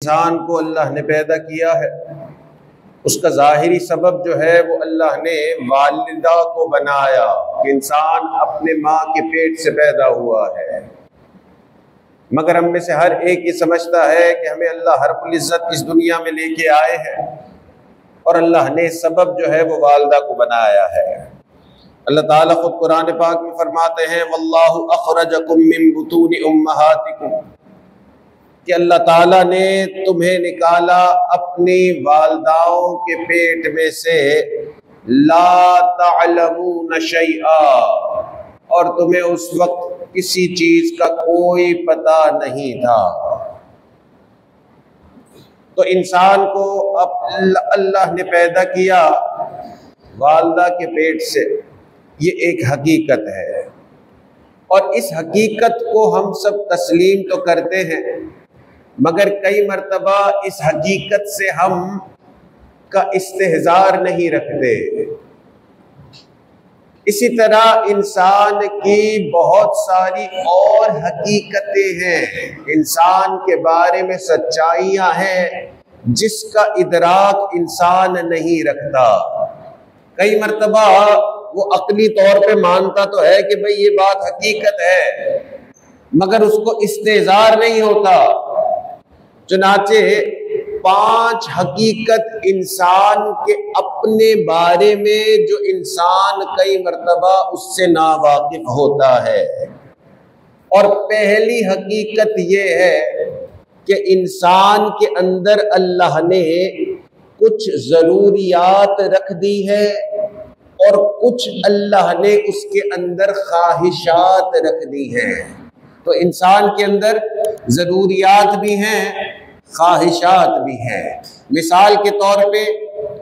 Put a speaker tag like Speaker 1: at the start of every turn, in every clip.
Speaker 1: انسان کو اللہ نے پیدا کیا ہے، اس کا ظاہری سبب جو ہے وہ اللہ نے والدہ کو بنایا کہ انسان اپنے ماں کے پیٹ سے پیدا ہوا ہے، مگر ہم میں سے ہر ایک یہ سمجھتا ہے کہ ہمیں اللہ رب العزت اس دنیا میں لے کے آئے ہیں اور اللہ نے سبب جو ہے وہ والدہ کو بنایا ہے۔ اللہ تعالیٰ خود قرآن پاک میں فرماتے ہیں وَاللَّهُ أَخْرَجَكُم مِّن بُطُونِ أُمَّهَاتِكُم، کہ اللہ تعالیٰ نے تمہیں نکالا اپنی والداؤں کے پیٹ میں سے، لا تعلمون شیئا، اور تمہیں اس وقت کسی چیز کا کوئی پتہ نہیں تھا۔ تو انسان کو اللہ نے پیدا کیا والدہ کے پیٹ سے، یہ ایک حقیقت ہے، اور اس حقیقت کو ہم سب تسلیم تو کرتے ہیں، مگر کئی مرتبہ اس حقیقت سے ہم کا استحضار نہیں رکھتے۔ اسی طرح انسان کی بہت ساری اور حقیقتیں ہیں، انسان کے بارے میں سچائیاں ہیں جس کا ادراک انسان نہیں رکھتا۔ کئی مرتبہ وہ عقلی طور پہ مانتا تو ہے کہ بھئی یہ بات حقیقت ہے، مگر اس کو استحضار نہیں ہوتا۔ چنانچہ 5 حقیقت انسان کے اپنے بارے میں جو انسان کئی مرتبہ اس سے ناواقف ہوتا ہے، اور پہلی حقیقت یہ ہے کہ انسان کے اندر اللہ نے کچھ ضروریات رکھ دی ہے اور کچھ اللہ نے اس کے اندر خواہشات رکھ دی ہیں۔ تو انسان کے اندر ضروریات بھی ہیں، خواہشات بھی ہیں۔ مثال کے طور پہ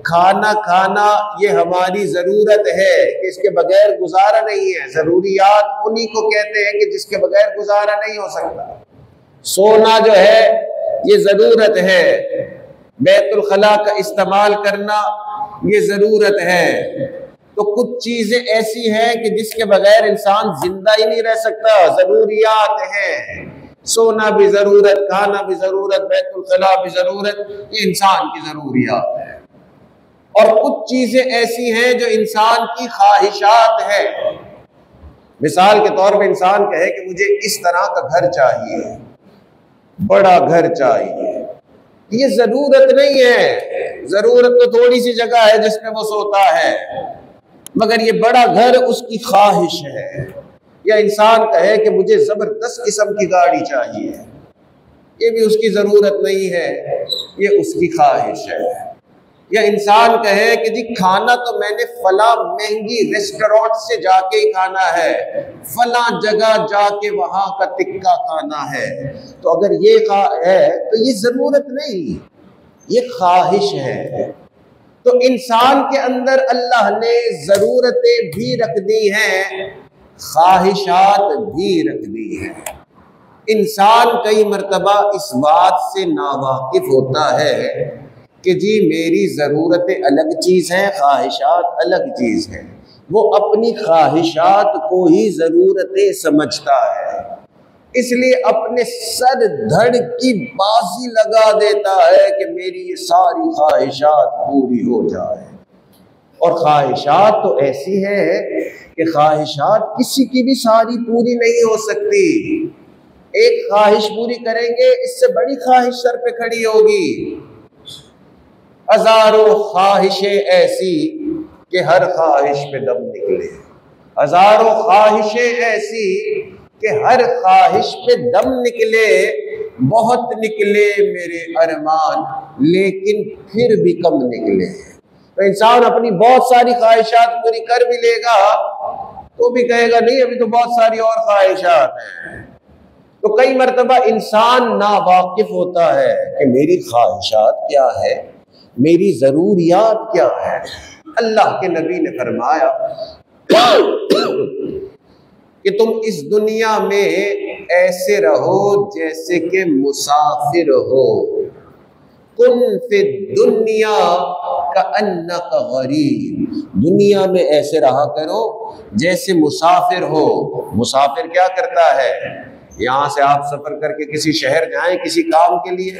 Speaker 1: کھانا کھانا یہ ہماری ضرورت ہے کہ اس کے بغیر گزارا نہیں ہے، ضروریات انہی کو کہتے ہیں کہ جس کے بغیر گزارا نہیں ہو سکتا۔ سونا جو ہے یہ ضرورت ہے، بیت الخلاء کا استعمال کرنا یہ ضرورت ہے۔ تو کچھ چیزیں ایسی ہیں کہ جس کے بغیر انسان زندہ ہی نہیں رہ سکتا، ضروریات ہیں۔ سونا بھی ضرورت، کھانا بھی ضرورت، بیت الخلاء بھی ضرورت، یہ انسان کی ضروریات ہے۔ اور کچھ چیزیں ایسی ہیں جو انسان کی خواہشات ہیں۔ مثال کے طور پہ انسان کہے کہ مجھے اس طرح کا گھر چاہیے، بڑا گھر چاہیے، یہ ضرورت نہیں ہے، ضرورت تو تھوڑی سی جگہ ہے جس میں وہ سوتا ہے، مگر یہ بڑا گھر اس کی خواہش ہے۔ یا انسان کہے کہ مجھے زبردست قسم کی گاڑی چاہیے، یہ بھی اس کی ضرورت نہیں ہے، یہ اس کی خواہش ہے۔ یا انسان کہے کہ جی کھانا تو میں نے فلاں مہنگی ریسٹورانٹ سے جا کے ہی کھانا ہے، فلاں جگہ جا کے وہاں کا ٹکا کھانا ہے، تو اگر یہ ہے تو یہ ضرورت نہیں، یہ خواہش ہے۔ تو انسان کے اندر اللہ نے ضرورتیں بھی رکھ دی ہیں، خواہشات بھی رکھ دی ہیں۔ انسان کئی مرتبہ اس بات سے ناواقف ہوتا ہے کہ جی میری ضرورتیں الگ چیز ہیں، خواہشات الگ چیز ہیں۔ وہ اپنی خواہشات کو ہی ضرورتیں سمجھتا ہے، اس لیے اپنے سر دھڑ کی بازی لگا دیتا ہے کہ میری یہ ساری خواہشات پوری ہو جائے۔ اور خواہشات تو ایسی ہیں کہ خواہشات کسی کی بھی ساری پوری نہیں ہو سکتی۔ ایک خواہش پوری کریں گے، اس سے بڑی خواہش سر پہ کھڑی ہوگی۔ ہزاروں خواہشیں ایسی کہ ہر خواہش پہ دم نکلے، ہزاروں خواہشیں ایسی کہ ہر خواہش پہ دم نکلے۔ بہت نکلے میرے ارمان لیکن پھر بھی کم نکلے۔ تو انسان اپنی بہت ساری خواہشات پوری کر بھی لے گا تو بھی کہے گا نہیں ابھی تو بہت ساری اور خواہشات ہیں۔ تو کئی مرتبہ انسان ناواقف ہوتا ہے کہ میری خواہشات کیا ہے، میری ضروریات کیا ہے۔ اللہ کے نبی نے فرمایا کہ تم اس دنیا میں ایسے رہو جیسے کہ مسافر ہو، کن فی الدنیا کأنک غریب، دنیا میں ایسے رہا کرو جیسے مسافر ہو۔ مسافر کیا کرتا ہے؟ یہاں سے آپ سفر کر کے کسی شہر جائیں کسی کام کے لیے،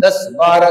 Speaker 1: 10-12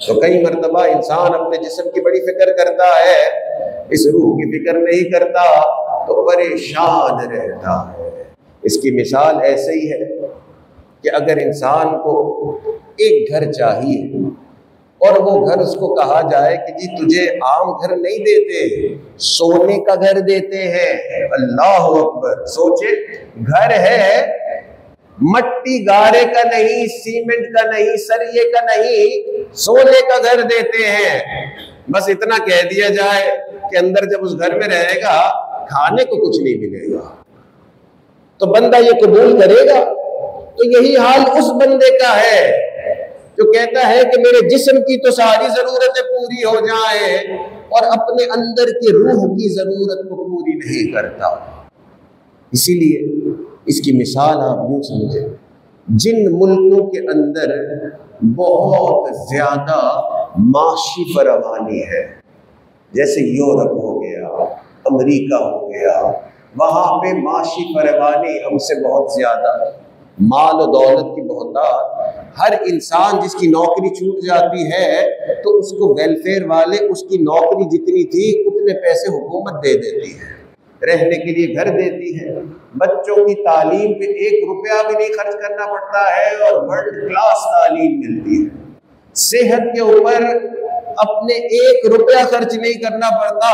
Speaker 1: تو کئی مرتبہ انسان اپنے جسم کی بڑی فکر کرتا ہے، اس روح کی فکر نہیں کرتا تو پریشان رہتا ہے۔ اس کی مثال ایسے ہی ہے کہ اگر انسان کو ایک گھر چاہیے اور وہ گھر اس کو کہا جائے کہ جی تجھے عام گھر نہیں دیتے، سونے کا گھر دیتے ہیں، اللہ اکبر، سوچے گھر ہے مٹی گارے کا نہیں، سیمنٹ کا نہیں، سریے کا نہیں، سونے کا گھر دیتے ہیں۔ بس اتنا کہہ دیا جائے کہ اندر جب اس گھر میں رہے گا کھانے کو کچھ نہیں ملے گا تو بندہ یہ قبول کرے گا؟ تو یہی حال اس بندے کا ہے جو کہتا ہے کہ میرے جسم کی تو ساری ضرورتیں پوری ہو جائیں اور اپنے اندر کی روح کی ضرورت کو پوری نہیں کرتا۔ اسی لیے اس کی مثال آپ یوں سمجھیں، جن ملکوں کے اندر بہت زیادہ معاشی فراوانی ہے، جیسے یورپ ہو گیا، امریکہ ہو گیا، وہاں پہ معاشی فراوانی ہم سے بہت زیادہ، مال و دولت کی بہتات، ہر انسان جس کی نوکری چھوٹ جاتی ہے تو اس کو ویلفیئر والے اس کی نوکری جتنی تھی اتنے پیسے حکومت دے دیتی ہے، رہنے کے لیے گھر دیتی ہے، بچوں کی تعلیم پہ 1 روپیہ بھی نہیں خرچ کرنا پڑتا ہے اور ورلڈ کلاس تعلیم ملتی ہے، صحت کے اوپر اپنے 1 روپیہ خرچ نہیں کرنا پڑتا،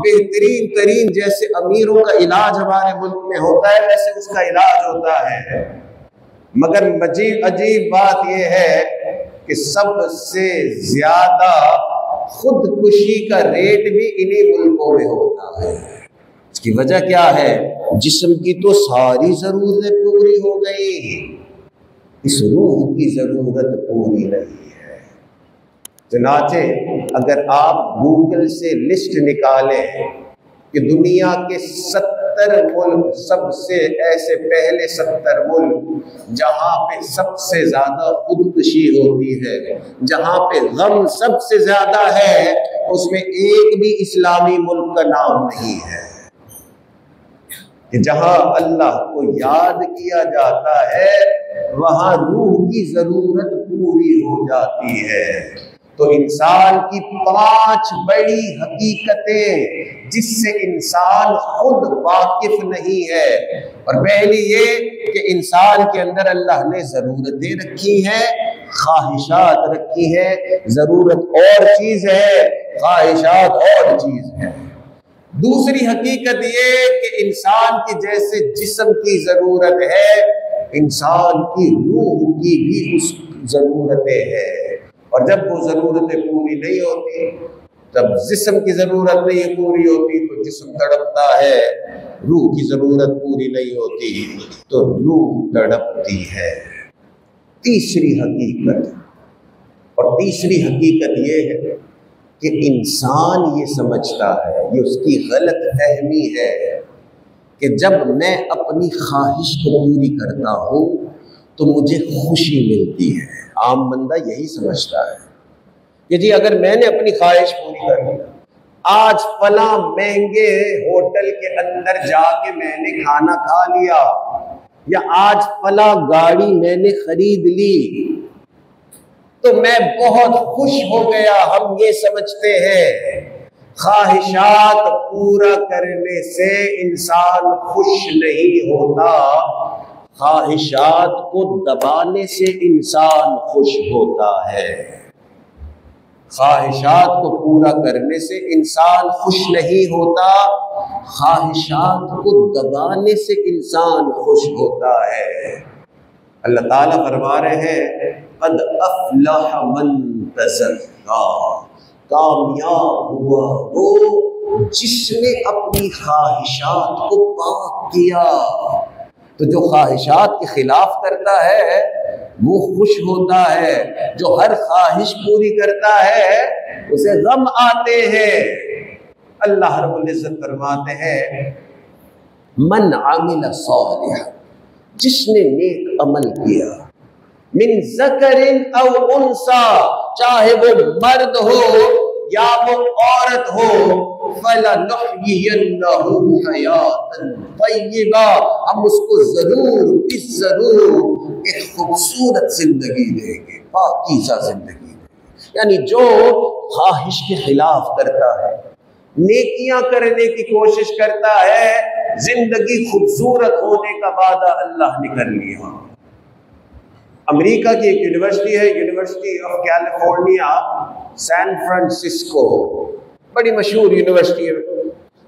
Speaker 1: بہترین ترین جیسے امیروں کا علاج ہمارے ملک میں ہوتا ہے ویسے اس کا علاج ہوتا ہے۔ مگر عجیب بات یہ ہے کہ سب سے زیادہ خودکشی کا ریٹ بھی انہی ملکوں میں ہوتا ہے۔ اس کی وجہ کیا ہے؟ جسم کی تو ساری ضرورتیں پوری ہو گئی، اس روح کی ضرورت پوری نہیں ہے۔ چنانچہ اگر آپ گوگل سے لسٹ نکالیں کہ دنیا کے 70 ملک، سب سے ایسے پہلے 70 ملک جہاں پہ سب سے زیادہ خودکشی ہوتی ہے، جہاں پہ غم سب سے زیادہ ہے، اس میں ایک بھی اسلامی ملک کا نام نہیں ہے۔ کہ جہاں اللہ کو یاد کیا جاتا ہے وہاں روح کی ضرورت پوری ہو جاتی ہے۔ تو انسان کی 5 بڑی حقیقتیں جس سے انسان خود واقف نہیں ہے، اور پہلی یہ کہ انسان کے اندر اللہ نے ضرورتیں رکھی ہیں، خواہشات رکھی ہیں، ضرورت اور چیز ہے، خواہشات اور چیز ہے۔ دوسری حقیقت یہ کہ انسان کی جیسے جسم کی ضرورت ہے، انسان کی روح کی بھی اس ضرورتیں ہیں، اور جب وہ ضرورتیں پوری نہیں ہوتی، جب جسم کی ضرورت نہیں پوری ہوتی تو جسم تڑپتا ہے، روح کی ضرورت پوری نہیں ہوتی تو روح تڑپتی ہے۔ تیسری حقیقت، اور تیسری حقیقت یہ ہے کہ انسان یہ سمجھتا ہے، یہ اس کی غلط فہمی ہے کہ جب میں اپنی خواہش کو پوری کرتا ہوں تو مجھے خوشی ملتی ہے۔ عام بندہ یہی سمجھتا ہے کہ جی اگر میں نے اپنی خواہش پوری کر لی، آج فلاں مہنگے ہوٹل کے اندر جا کے میں نے کھانا کھا لیا، یا آج فلاں گاڑی میں نے خرید لی تو میں بہت خوش ہو گیا۔ ہم یہ سمجھتے ہیں خواہشات پورا کرنے سے انسان خوش نہیں ہوتا، خواہشات کو دبانے سے انسان خوش ہوتا ہے۔ خواہشات کو پورا کرنے سے انسان خوش نہیں ہوتا، خواہشات کو دبانے سے انسان خوش ہوتا ہے۔ اللہ تعالیٰ فرما رہے ہیں قد افلح من تزکا، کامیاب ہوا وہ جس نے اپنی خواہشات کو پاک کیا۔ تو جو خواہشات کے خلاف کرتا ہے وہ خوش ہوتا ہے، جو ہر خواہش پوری کرتا ہے اسے غم آتے ہیں۔ اللہ رب العزت فرماتے ہیں من عمل صالحا، جس نے نیک عمل کیا، من ذکر او انثی، چاہے وہ مرد ہو یا وہ عورت ہو، فَلَنُحْيِيَنَّهُ حَيَاةً طَيِّبَةً، ہم اس کو ضرور ایک خوبصورت زندگی دیں گے، پاکیزہ زندگی دیں گے۔ یعنی جو خواہش کے خلاف کرتا ہے، نیکیاں کرنے کی کوشش کرتا ہے، زندگی خوبصورت ہونے کا وعدہ اللہ نے کر لیا۔ امریکہ کی ایک یونیورسٹی ہے، university of California San Francisco, بڑی مشہور یونیورسٹی ہے۔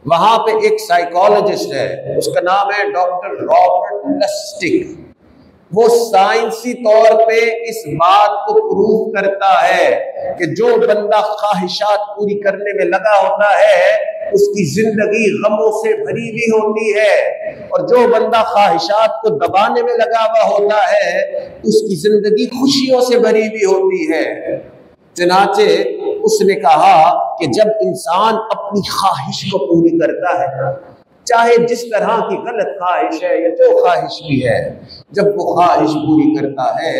Speaker 1: وہاں پہ ایک سائیکالوجسٹ ہے، اس کا نام ہے ڈاکٹر رابرٹ لسٹک۔ وہ سائنسی طور پہ اس بات کو پروف کرتا ہے کہ جو بندہ خواہشات پوری کرنے میں لگا ہوتا ہے اس کی زندگی غموں سے بھری ہوئی ہوتی ہے، اور جو بندہ خواہشات کو دبانے میں لگا ہوا ہوتا ہے اس کی زندگی خوشیوں سے بھری ہوئی ہوتی ہے۔ چنانچہ اس نے کہا کہ جب انسان اپنی خواہش کو پوری کرتا ہے، چاہے جس طرح کی غلط خواہش ہے یا جو خواہش بھی ہے، جب وہ خواہش پوری کرتا ہے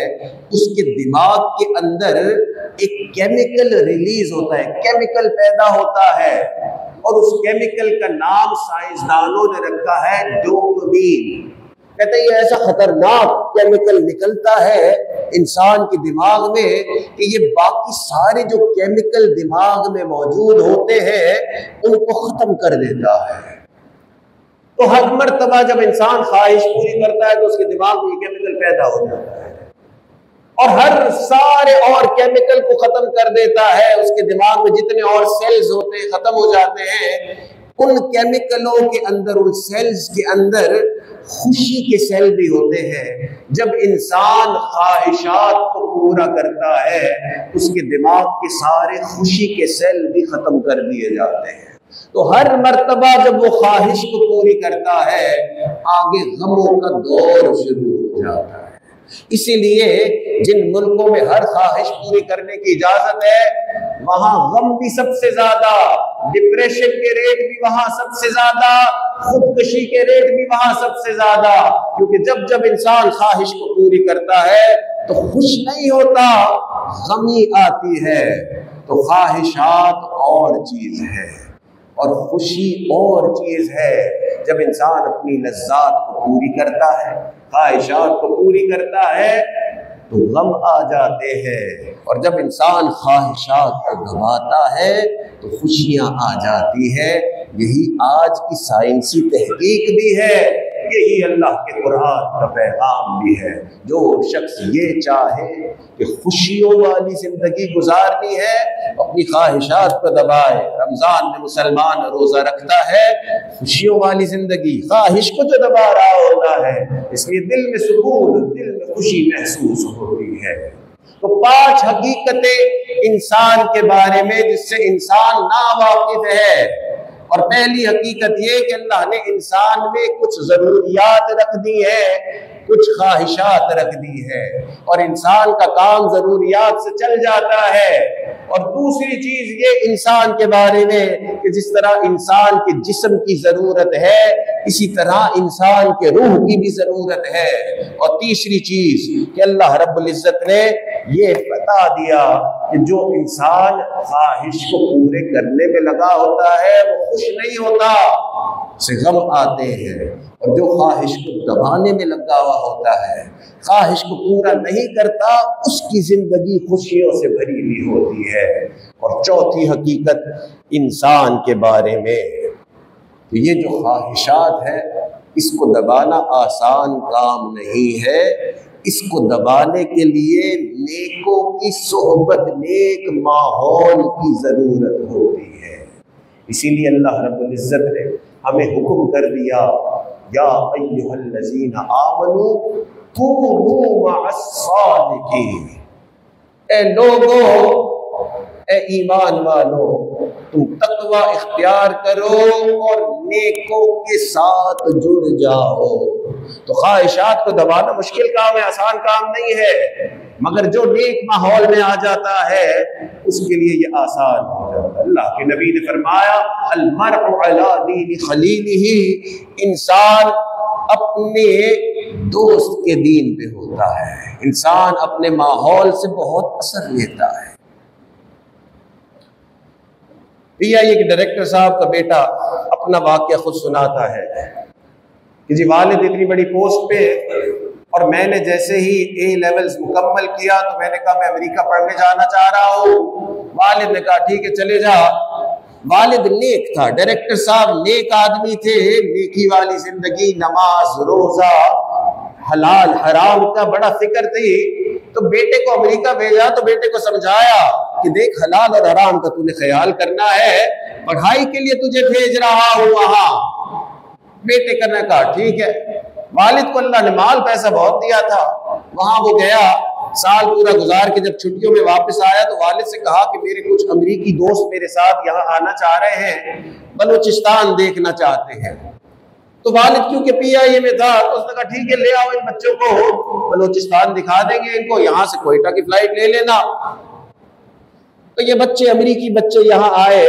Speaker 1: اس کے دماغ کے اندر ایک کیمیکل ریلیز ہوتا ہے، کیمیکل پیدا ہوتا ہے، اور اس کیمیکل کا نام سائنسدانوں نے رکھا ہے ڈوپامین۔ کہتے ہیں یہ ایسا خطرناک کیمیکل نکلتا ہے انسان کے دماغ میں کہ یہ باقی سارے جو کیمیکل دماغ میں موجود ہوتے ہیں ان کو ختم کر دیتا ہے۔ تو ہر مرتبہ جب انسان خواہش پوری کرتا ہے تو اس کے دماغ میں یہ کیمیکل پیدا ہو جاتا ہے، اور ہر سارے اور کیمیکل کو ختم کر دیتا ہے۔ اس کے دماغ میں جتنے اور سیلز ہوتے ہیں ختم ہو جاتے ہیں۔ ان کیمیکلوں کے اندر، ان سیلز کے اندر خوشی کے سیل بھی ہوتے ہیں۔ جب انسان خواہشات کو پورا کرتا ہے اس کے دماغ کے سارے خوشی کے سیل بھی ختم کر دیے جاتے ہیں۔ تو ہر مرتبہ جب وہ خواہش کو پوری کرتا ہے آگے غموں کا دور شروع ہو جاتا ہے۔ اسی لیے جن ملکوں میں ہر خواہش پوری کرنے کی اجازت ہے وہاں غم بھی سب سے زیادہ، ڈپریشن کے ریٹ بھی وہاں سب سے زیادہ، خودکشی کے ریٹ بھی وہاں سب سے زیادہ، کیونکہ جب انسان خواہش کو پوری کرتا ہے تو خوش نہیں ہوتا، غمی آتی ہے۔ تو خواہشات اور چیز ہے اور خوشی اور چیز ہے۔ جب انسان اپنی لذات کو پوری کرتا ہے، خواہشات کو پوری کرتا ہے تو غم آ جاتے ہیں، اور جب انسان خواہشات کو دباتا ہے تو خوشیاں آ جاتی ہیں۔ یہی آج کی سائنسی تحقیق بھی ہے، یہی اللہ کے قرآن کا پیغام بھی ہے۔ جو شخص یہ چاہے کہ خوشیوں والی زندگی گزارنی ہے اپنی خواہشات کو دبائے۔ رمضان میں مسلمان روزہ رکھتا ہے، خوشیوں والی زندگی، خواہش کو جو دبا رہا ہوتا ہے اس لیے دل میں سکون، دل میں خوشی محسوس ہوتی ہے۔ تو 5 حقیقتیں انسان کے بارے میں جس سے انسان ناواقف ہے، اور پہلی حقیقت یہ کہ اللہ نے انسان میں کچھ ضروریات رکھ دی ہے، کچھ خواہشات رکھ دی ہے، اور انسان کا کام ضروریات سے چل جاتا ہے۔ اور دوسری چیز یہ انسان کے بارے میں کہ جس طرح انسان کے جسم کی ضرورت ہے اسی طرح انسان کے روح کی بھی ضرورت ہے۔ اور تیسری چیز کہ اللہ رب العزت نے یہ بتا دیا کہ جو انسان خواہش کو پورے کرنے میں لگا ہوتا ہے وہ خوش نہیں ہوتا، اسے غم آتے ہیں، اور جو خواہش کو دبانے میں لگا ہوا ہوتا ہے، خواہش کو پورا نہیں کرتا، اس کی زندگی خوشیوں سے بھری ہوئی ہوتی ہے۔ اور چوتھی حقیقت انسان کے بارے میں کہ یہ جو خواہشات ہے اس کو دبانا آسان کام نہیں ہے، اس کو دبانے کے لیے نیکوں کی صحبت، نیک ماحول کی ضرورت ہوتی ہے۔ اسی لیے اللہ رب العزت نے ہمیں حکم کر دیا، یا ایھا الذین آمنوا کونوا مع الصادقین، اے لوگو، اے ایمان والو، تم تقوی اختیار کرو اور نیکوں کے ساتھ جڑ جاؤ۔ تو خواہشات کو دبانا مشکل کام ہے، آسان کام نہیں ہے، مگر جو نیک ماحول میں آ جاتا ہے اس کے لیے یہ آسان ہو جاتا ہے۔ اللہ کے نبی نے فرمایا المرء علی دین خلیلہ، انسان اپنے دوست کے دین پہ ہوتا ہے، انسان اپنے ماحول سے بہت اثر لیتا ہے۔ PIA کے ڈائریکٹر صاحب کا بیٹا اپنا واقعہ خود سناتا ہے کہ جی والد اتنی بڑی پوسٹ پہ اور میں نے جیسے ہی اے لیولز مکمل کیا تو میں نے کہا میں امریکہ پڑھنے جانا چاہ رہا ہوں۔ والد نے کہا ٹھیک ہے چلے جا۔ والد نیک تھا، ڈائریکٹر صاحب نیک آدمی تھے، نیکی والی زندگی، نماز روزہ حلال حرام کا بڑا فکر تھی۔ تو بیٹے کو امریکہ بھیجا تو بیٹے کو سمجھایا کہ دیکھ حلال اور حرام کا تو نے خیال کرنا ہے، پڑھائی کے لیے تجھے بھیج رہا ہوں وہاں۔ بیٹے کا نے کہا ٹھیک ہے۔ والد کو اللہ نے مال پیسہ بہت دیا تھا، وہاں وہ گیا، سال پورا گزار کے جب چھٹیوں میں واپس آیا تو والد سے کہا کہ میرے کچھ امریکی دوست میرے ساتھ یہاں آنا چاہ رہے ہیں، بلوچستان دیکھنا چاہتے ہیں۔ تو والد کیونکہ پی آئی اے میں تھا تو اس نے کہا ٹھیک ہے لے آؤ ان بچوں کو، بلوچستان دکھا دیں گے ان کو، یہاں سے کوئٹہ کی فلائٹ لے لینا۔ تو یہ بچے امریکی بچے یہاں آئے،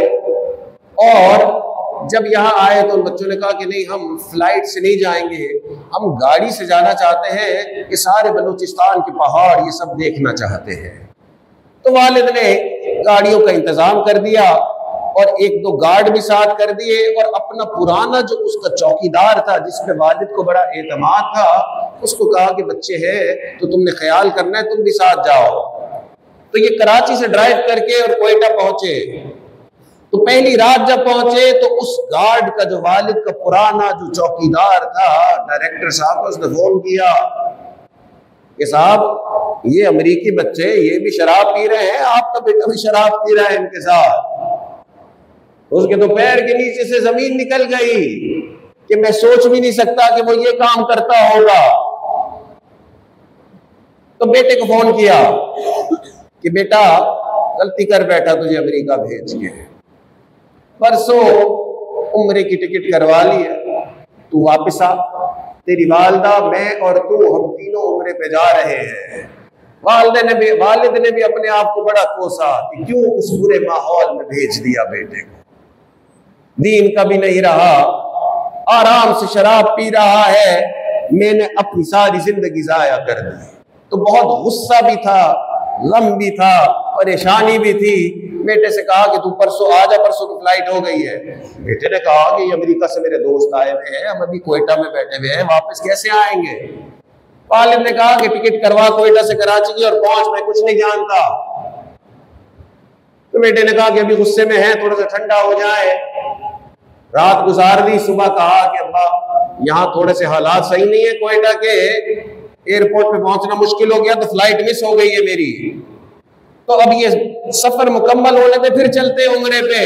Speaker 1: اور جب یہاں آئے تو ان بچوں نے کہا کہ نہیں ہم فلائٹ سے نہیں جائیں گے، ہم گاڑی سے جانا چاہتے ہیں، کہ سارے بلوچستان کے پہاڑ یہ سب دیکھنا چاہتے ہیں۔ تو والد نے گاڑیوں کا انتظام کر دیا اور ایک دو گارڈ بھی ساتھ کر دیے، اور اپنا پرانا جو اس کا چوکیدار تھا جس پہ والد کو بڑا اعتماد تھا اس کو کہا کہ بچے ہیں تو تم نے خیال کرنا ہے، تم بھی ساتھ جاؤ۔ تو یہ کراچی سے ڈرائیو کر کے اور کوئٹہ پہنچے۔ تو پہلی رات جب پہنچے تو اس گارڈ کا جو والد کا پرانا جو چوکیدار تھا ڈائریکٹر صاحب کو اس نے فون کیا کہ صاحب یہ امریکی بچے یہ بھی شراب پی رہے ہیں، آپ کا بیٹا بھی شراب پی رہا ہے ان کے ساتھ۔ اس کے تو پیر کے نیچے سے زمین نکل گئی کہ میں سوچ بھی نہیں سکتا کہ وہ یہ کام کرتا ہوگا۔ تو بیٹے کو فون کیا کہ بیٹا غلطی کر بیٹھا، تجھے امریکہ بھیج کے پرسوں عمرے کی ٹکٹ کروا لی ہے، تو واپس آ، تیری والدہ میں اور تو ہم تینوں عمرے پہ جا رہے ہیں۔ والد نے بھی اپنے آپ کو بڑا کوسا کہ کیوں اس برے ماحول میں بھیج دیا بیٹے کو، دین کا بھی نہیں رہا، آرام سے شراب پی رہا ہے، میں نے اپنی ساری زندگی ضائع کر دی۔ تو بہت غصہ بھی تھا، غم بھی تھا، پریشانی بھی تھی۔ بیٹے سے کہا کہ تو پرسوں آ جا، پرسوں کی فلائٹ ہو گئی ہے۔ بیٹے نے کہا کہ یہ امریکہ سے میرے دوست آئے ہوئے ہیں، ہم ابھی کوئٹہ میں بیٹھے ہوئے ہیں، واپس کیسے آئیں گے؟ والد نے کہا کہ ٹکٹ کروا کوئٹہ سے کراچی کی اور پہنچ، میں کچھ نہیں جانتا۔ تو بیٹے نے کہا کہ ابھی غصے میں ہیں، تھوڑا سا ٹھنڈا ہو جائے۔ رات گزار دی، صبح کہا کہ ابا یہاں تھوڑے سے حالات صحیح نہیں ہے کوئٹہ کے، ایئرپورٹ پہ پہنچنا مشکل ہو گیا، تو فلائٹ مس ہو گئی ہے میری، تو اب یہ سفر مکمل ہونے پہ پھر چلتے عمرے پہ۔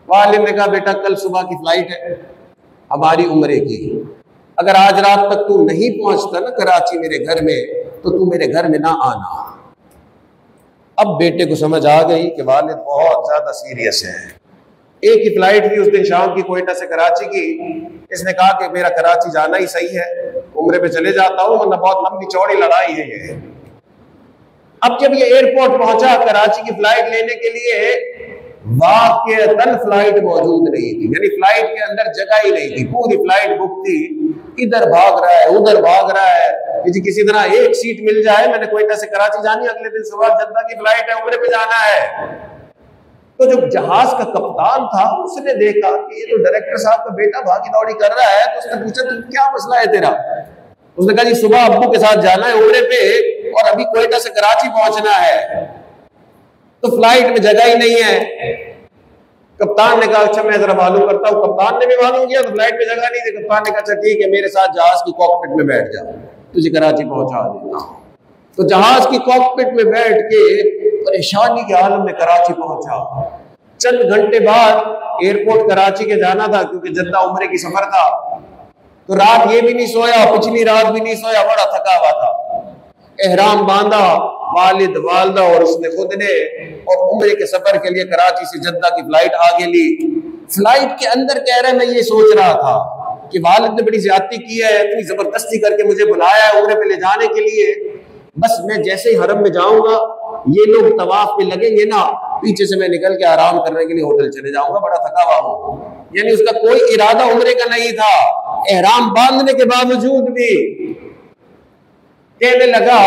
Speaker 1: والد نے کہا بیٹا کل صبح کی فلائٹ ہے ہماری عمرے کی، اگر آج رات تک تو نہیں پہنچتا نا کراچی میرے گھر میں تو تو میرے گھر میں نہ آنا۔ اب بیٹے کو سمجھ آ گئی کہ والد بہت زیادہ سیریس ہے۔ ایک ہی فلائٹ تھی اس دن شام کی کوئٹہ سے کراچی کی، اس نے کہا کہ میرا کراچی جانا ہی صحیح ہے، عمرے پہ چلے جاتا ہوں ورنہ بہت لمبی چوڑی لڑائی ہے یہ۔ اب جب یہ ایئرپورٹ پہنچا کراچی کی فلائٹ لینے کے لیے، واقعتاً فلائٹ موجود نہیں تھی، یعنی فلائٹ کے اندر جگہ ہی نہیں تھی، پوری فلائٹ بک تھی، ادھر بھاگ رہا ہے ادھر بھاگ رہا ہے کہ جی کسی طرح ایک سیٹ مل جائے، میں نے کوئٹہ سے کراچی جانی، اگلے دن صبح جدہ کی فلائٹ ہے، عمرے پہ جانا ہے۔ تو جو جہاز کا کپتان تھا اس نے دیکھا کہ یہ تو ڈائریکٹر صاحب کا بیٹا بھاگی دوڑی کر رہا ہے، تو اس نے پوچھا تم کیا مسئلہ ہے تیرا؟ اس نے کہا جی صبح ابو کے ساتھ جانا ہے عمرے پہ اور ابھی کوئٹہ سے کراچی پہنچنا ہے، تو فلائٹ میں جگہ ہی نہیں ہے۔ کپتان نے کہا اچھا میں ذرا معلوم کرتا ہوں۔ کپتان نے بھی معلوم کیا تو فلائٹ میں جگہ نہیں تھی۔ کپتان نے کہا اچھا ٹھیک ہے میرے ساتھ جہاز کی کاکپٹ میں بیٹھ جا، تجھے کراچی پہنچا دیتا ہوں۔ تو جہاز کی کاکپٹ میں بیٹھ کے پریشانی کے عالم میں کراچی پہنچا۔ چند گھنٹے بعد ایئرپورٹ کراچی کے جانا تھا کیونکہ جدہ عمرے کی سفر تھا، تو رات یہ بھی نہیں سویا، پچھلی رات بھی نہیں سویا، بڑا تھکا ہوا تھا۔ احرام باندھا والد والدہ اور اس نے خود نے، اور عمرے کے سفر کے لیے کراچی سے جدہ کی فلائٹ آگے لی۔ فلائٹ کے اندر کہہ رہے میں یہ سوچ رہا تھا کہ والد نے بڑی زیادتی کی ہے، اتنی زبردستی کر کے مجھے بلایا ہے عمرے پہ لے جانے کے لیے، بس میں جیسے ہی حرم میں جاؤں گا یہ لوگ طواف پہ لگیں گے نا، پیچھے سے میں نکل کے آرام کرنے کے لیے ہوٹل چلے جاؤں گا، بڑا تھکا ہوا ہوں۔ یعنی اس کا کوئی ارادہ عمرے کا نہیں تھا، احرام باندھنے کے باوجود بھی کہنے لگا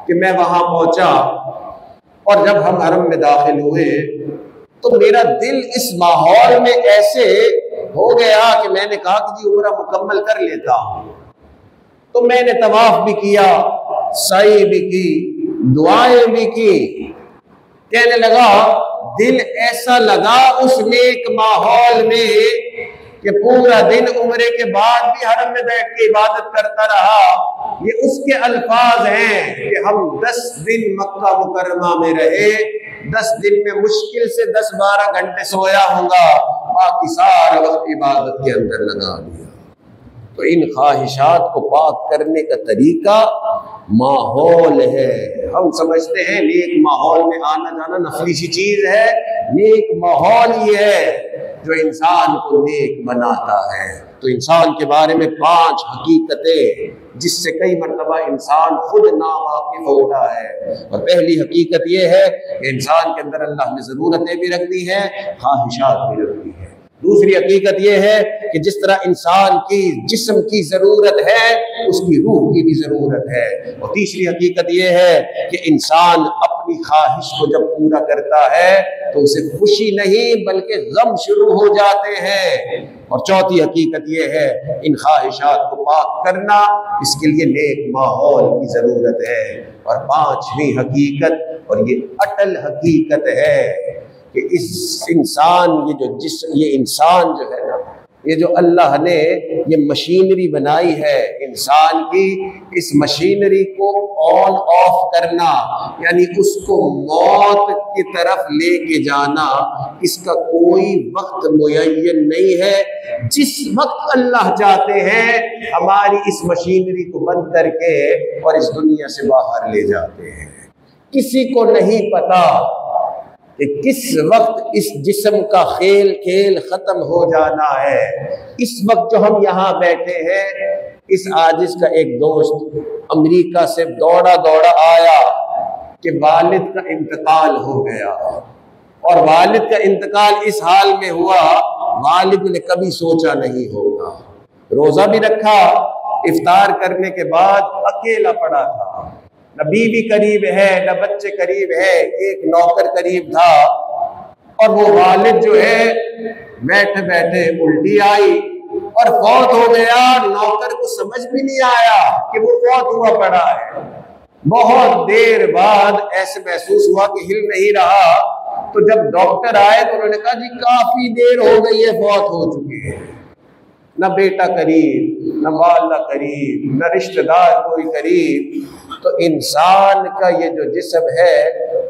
Speaker 1: کہ میں وہاں پہنچا اور جب ہم حرم میں داخل ہوئے تو میرا دل اس ماحول میں ایسے ہو گیا کہ میں نے کہا کہ جی عمرہ مکمل کر لیتا ہوں۔ تو میں نے طواف بھی کیا، سعی بھی کی، دعائیں بھی کی۔ کہنے لگا دل ایسا لگا اس نیک ماحول میں کہ پورا دن عمرے کے بعد بھی حرم میں بیٹھ کے عبادت کرتا رہا۔ یہ اس کے الفاظ ہیں کہ ہم 10 دن مکہ مکرمہ میں رہے، 10 دن میں مشکل سے 10-12 گھنٹے سویا ہوں گا، باقی سارا وقت عبادت کے اندر لگا دیا۔ تو ان خواہشات کو پاک کرنے کا طریقہ ماحول ہے۔ ہم سمجھتے ہیں نیک ماحول میں آنا جانا نفلی سی چیز ہے، نیک ماحول یہ ہے جو انسان کو نیک بناتا ہے۔ تو انسان کے بارے میں 5 حقیقتیں جس سے کئی مرتبہ انسان خود ناواقف ہوتا ہے۔ اور پہلی حقیقت یہ ہے کہ انسان کے اندر اللہ نے ضرورتیں بھی رکھ دی ہیں، خواہشات بھی رکھ دی ہیں۔ دوسری حقیقت یہ ہے کہ جس طرح انسان کی جسم کی ضرورت ہے اس کی روح کی بھی ضرورت ہے۔ اور تیسری حقیقت یہ ہے کہ انسان اپنی خواہش کو جب پورا کرتا ہے تو اسے خوشی نہیں بلکہ غم شروع ہو جاتے ہیں۔ اور چوتھی حقیقت یہ ہے ان خواہشات کو پاک کرنا، اس کے لیے نیک ماحول کی ضرورت ہے۔ اور 5ویں حقیقت، اور یہ اٹل حقیقت ہے کہ اس انسان یہ انسان جو ہے نا، یہ جو اللہ نے یہ مشینری بنائی ہے انسان کی، اس مشینری کو آن آف کرنا یعنی اس کو موت کی طرف لے کے جانا، اس کا کوئی وقت معین نہیں ہے۔ جس وقت اللہ چاہتے ہیں ہماری اس مشینری کو بند کر کے اور اس دنیا سے باہر لے جاتے ہیں۔ کسی کو نہیں پتا کہ کس وقت اس جسم کا کھیل ختم ہو جانا ہے۔ اس وقت جو ہم یہاں بیٹھے ہیں، اس عاجز کا ایک دوست امریکہ سے دوڑا آیا کہ والد کا انتقال ہو گیا، اور والد کا انتقال اس حال میں ہوا والد نے کبھی سوچا نہیں ہوگا۔ روزہ بھی رکھا، افطار کرنے کے بعد اکیلا پڑا تھا، نہ بیوی قریب ہے نہ بچے قریب ہے، ایک نوکر قریب تھا۔ اور وہ والد جو ہے بیٹھے بیٹھے الٹی آئی اور فوت ہو گیا۔ نوکر کو سمجھ بھی نہیں آیا کہ وہ فوت ہوا پڑا ہے۔ بہت دیر بعد ایسے محسوس ہوا کہ ہل نہیں رہا، تو جب ڈاکٹر آئے تو انہوں نے کہا جی کافی دیر ہو گئی ہے، فوت ہو چکی ہے۔ نہ بیٹا قریب، نہ والدہ قریب، نہ رشتہ دار کوئی قریب۔ تو انسان کا یہ جو جسم ہے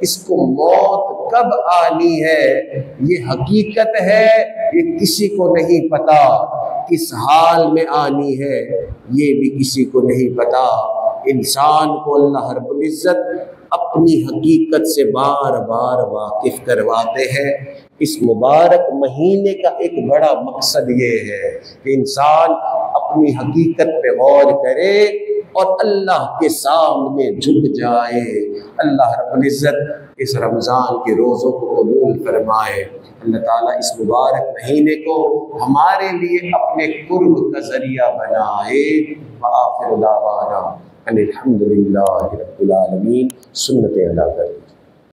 Speaker 1: اس کو موت کب آنی ہے یہ حقیقت ہے، یہ کسی کو نہیں پتا۔ کس حال میں آنی ہے یہ بھی کسی کو نہیں پتا۔ انسان کو اللہ رب العزت اپنی حقیقت سے بار بار واقف کرواتے ہیں۔ اس مبارک مہینے کا ایک بڑا مقصد یہ ہے کہ انسان اپنی حقیقت پہ غور کرے اور اللہ کے سامنے جھک جائے۔ اللہ رب العزت اس رمضان کے روزوں کو قبول فرمائے۔ اللہ تعالیٰ اس مبارک مہینے کو ہمارے لیے اپنے قرب کا ذریعہ بنائے۔ وآخر دعوانا ان الحمد للہ رب العالمین۔ سنت ادا کریں۔